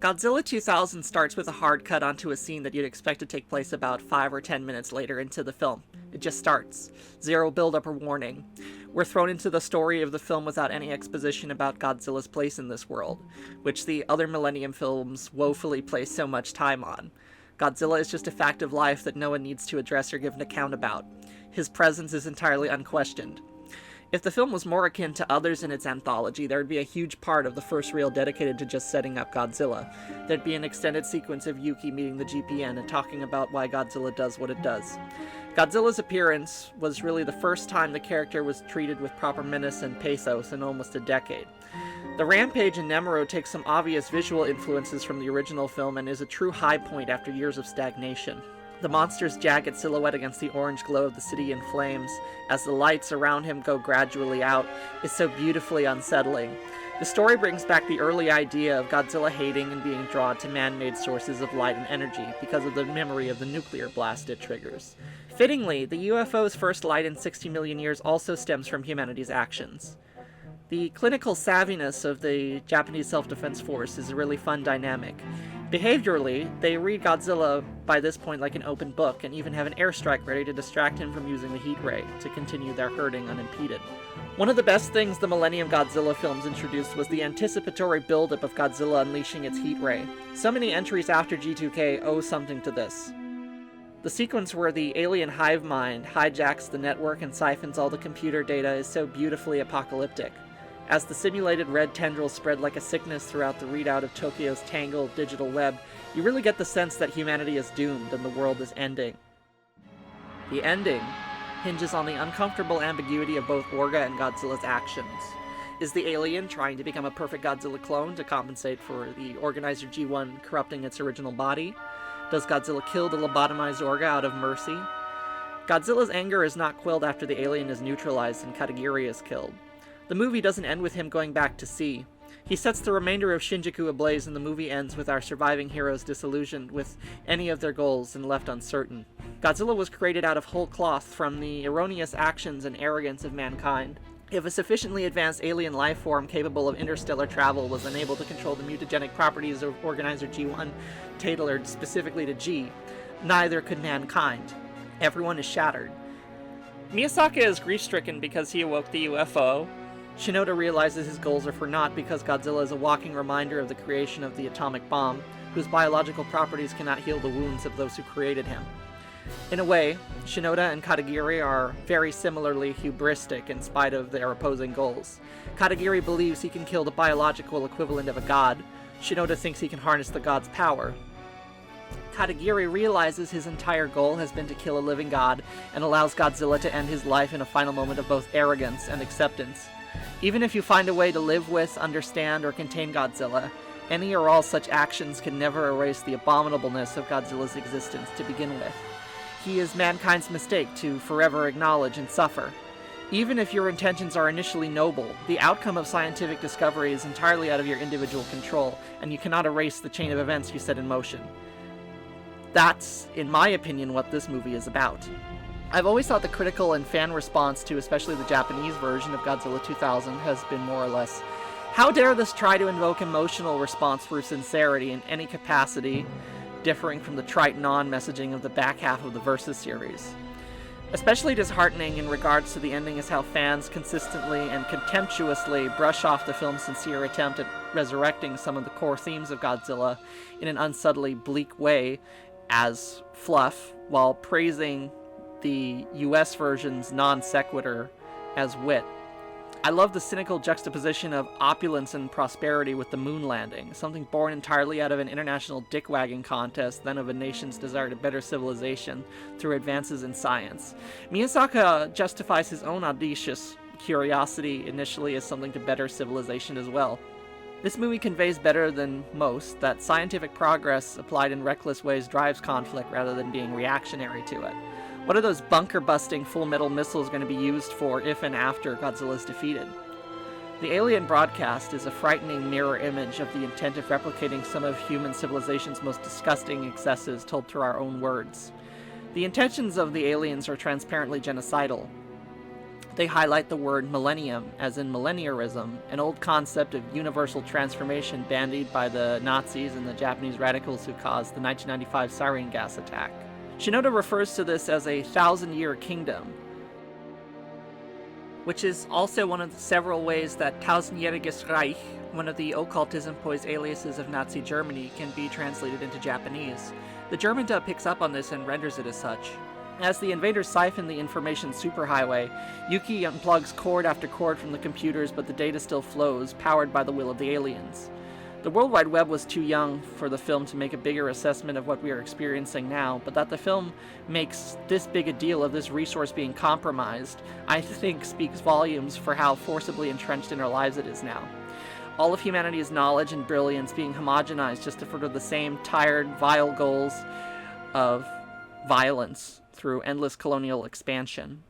Godzilla 2000 starts with a hard cut onto a scene that you'd expect to take place about 5 or 10 minutes later into the film. It just starts. Zero build-up or warning. We're thrown into the story of the film without any exposition about Godzilla's place in this world, which the other Millennium films woefully place so much time on. Godzilla is just a fact of life that no one needs to address or give an account about. His presence is entirely unquestioned. If the film was more akin to others in its anthology, there would be a huge part of the first reel dedicated to just setting up Godzilla. There'd be an extended sequence of Yuki meeting the GPN and talking about why Godzilla does what it does. Godzilla's appearance was really the first time the character was treated with proper menace and pathos in almost a decade. The rampage in Nemuro takes some obvious visual influences from the original film and is a true high point after years of stagnation. The monster's jagged silhouette against the orange glow of the city in flames, as the lights around him go gradually out, is so beautifully unsettling. The story brings back the early idea of Godzilla hating and being drawn to man-made sources of light and energy because of the memory of the nuclear blast it triggers. Fittingly, the UFO's first light in 60 million years also stems from humanity's actions. The clinical savviness of the Japanese self-defense force is a really fun dynamic. Behaviorally, they read Godzilla by this point like an open book, and even have an airstrike ready to distract him from using the heat ray to continue their herding unimpeded. One of the best things the Millennium Godzilla films introduced was the anticipatory buildup of Godzilla unleashing its heat ray. So many entries after G2K owe something to this. The sequence where the alien hive mind hijacks the network and siphons all the computer data is so beautifully apocalyptic. As the simulated red tendrils spread like a sickness throughout the readout of Tokyo's tangled digital web, you really get the sense that humanity is doomed and the world is ending. The ending hinges on the uncomfortable ambiguity of both Orga and Godzilla's actions. Is the alien trying to become a perfect Godzilla clone to compensate for the Organizer G1 corrupting its original body? Does Godzilla kill the lobotomized Orga out of mercy? Godzilla's anger is not quelled after the alien is neutralized and Katagiri is killed. The movie doesn't end with him going back to sea. He sets the remainder of Shinjuku ablaze, and the movie ends with our surviving heroes disillusioned with any of their goals and left uncertain. Godzilla was created out of whole cloth from the erroneous actions and arrogance of mankind. If a sufficiently advanced alien life form capable of interstellar travel was unable to control the mutagenic properties of Organizer G1 tailored specifically to G, neither could mankind. Everyone is shattered. Miyazaki is grief-stricken because he awoke the UFO. Shinoda realizes his goals are for naught because Godzilla is a walking reminder of the creation of the atomic bomb, whose biological properties cannot heal the wounds of those who created him. In a way, Shinoda and Katagiri are very similarly hubristic in spite of their opposing goals. Katagiri believes he can kill the biological equivalent of a god. Shinoda thinks he can harness the god's power. Katagiri realizes his entire goal has been to kill a living god and allows Godzilla to end his life in a final moment of both arrogance and acceptance. Even if you find a way to live with, understand, or contain Godzilla, any or all such actions can never erase the abominableness of Godzilla's existence to begin with. He is mankind's mistake to forever acknowledge and suffer. Even if your intentions are initially noble, the outcome of scientific discovery is entirely out of your individual control, and you cannot erase the chain of events you set in motion. That's, in my opinion, what this movie is about. I've always thought the critical and fan response to especially the Japanese version of Godzilla 2000 has been more or less, how dare this try to invoke emotional response through sincerity in any capacity, differing from the trite non-messaging of the back half of the Versus series. Especially disheartening in regards to the ending is how fans consistently and contemptuously brush off the film's sincere attempt at resurrecting some of the core themes of Godzilla in an unsubtly bleak way as fluff, while praising the US version's non sequitur as wit. I love the cynical juxtaposition of opulence and prosperity with the moon landing, something born entirely out of an international dick-wagging contest than of a nation's desire to better civilization through advances in science. Miyazaki justifies his own audacious curiosity initially as something to better civilization as well. This movie conveys better than most that scientific progress applied in reckless ways drives conflict rather than being reactionary to it. What are those bunker-busting full metal missiles going to be used for if and after Godzilla's defeated? The alien broadcast is a frightening mirror image of the intent of replicating some of human civilization's most disgusting excesses told through our own words. The intentions of the aliens are transparently genocidal. They highlight the word millennium, as in millenniarism, an old concept of universal transformation bandied by the Nazis and the Japanese radicals who caused the 1995 sarin gas attack. Shinoda refers to this as a 1,000-year kingdom, which is also one of the several ways that Tausendjähriges Reich, one of the Occultism-Poise aliases of Nazi Germany, can be translated into Japanese. The German dub picks up on this and renders it as such. As the invaders siphon the information superhighway, Yuki unplugs cord after cord from the computers, but the data still flows, powered by the will of the aliens. The World Wide Web was too young for the film to make a bigger assessment of what we are experiencing now, but that the film makes this big a deal of this resource being compromised, I think speaks volumes for how forcibly entrenched in our lives it is now. All of humanity's knowledge and brilliance being homogenized just to further the same tired, vile goals of violence through endless colonial expansion.